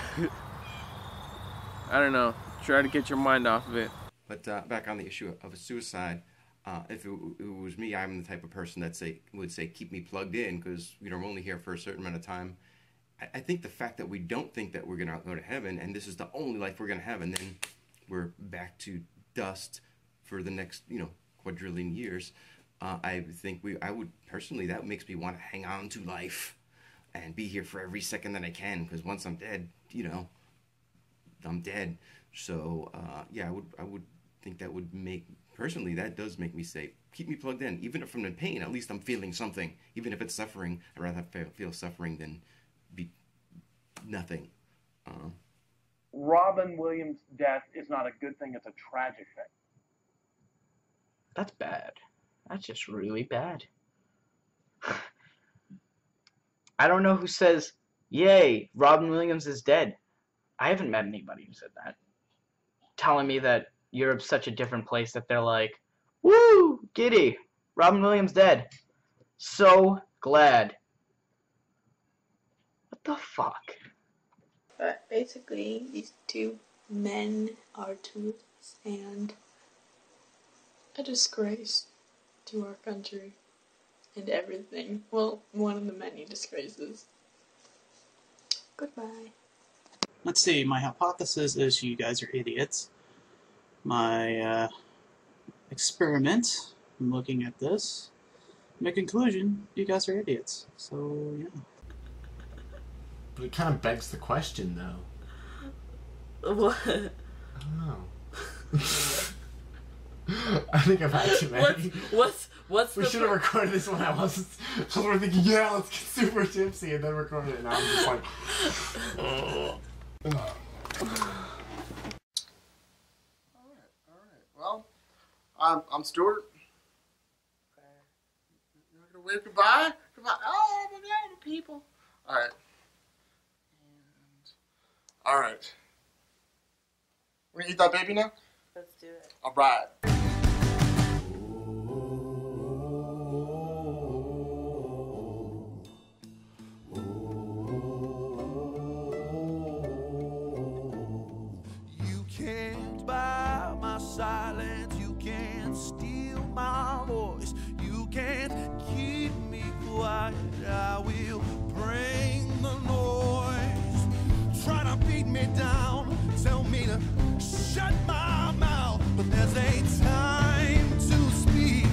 I don't know. Try to get your mind off of it. But back on the issue of a suicide, if it was me, I'm the type of person that would say keep me plugged in, because I'm only here for a certain amount of time. I think the fact that we don't think that we're going to go to heaven and this is the only life we're going to have, and then we're back to dust for the next quadrillion years, I think I would personally, that makes me want to hang on to life and be here for every second that I can, because once I'm dead, I'm dead. So yeah, I would think that would make, personally, that does make me say, keep me plugged in. Even if I'm in pain, at least I'm feeling something. Even if it's suffering, I'd rather feel suffering than be nothing. Robin Williams' death is not a good thing, it's a tragic thing. That's bad. That's just really bad. I don't know who says, yay, Robin Williams is dead. I haven't met anybody who said that. Telling me that you're of such a different place that they're like, woo, giddy, Robin Williams dead. So glad. What the fuck? But basically, these two men are tools and a disgrace to our country and everything. Well, one of the many disgraces. Goodbye. Let's see, my hypothesis is you guys are idiots. My experiment, I'm looking at this. My conclusion, you guys are idiots. So, yeah. But it kind of begs the question, though. What? I don't know. I think I've had too many. What's we should have recorded this when I was thinking, yeah, let's get super tipsy, and then record it, and now I'm just like... Alright. Well, I'm Stuart. You're gonna wave goodbye? Goodbye. Oh, my God, people. Alright. Alright. We're gonna eat that baby now? Let's do it. Alright. You can't buy my silence, you can't steal my voice, you can't keep me quiet, I will bring the noise. Try to beat me down, tell me to shut my mouth, but there's a time to speak,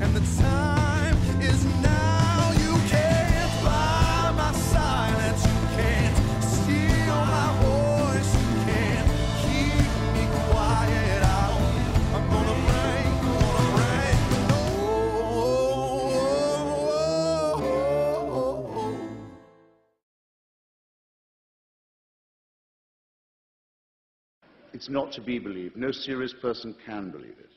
and the time is now. You can't buy my silence, you can't steal my voice, you can't keep me quiet. I'm gonna break the It's not to be believed. No serious person can believe it.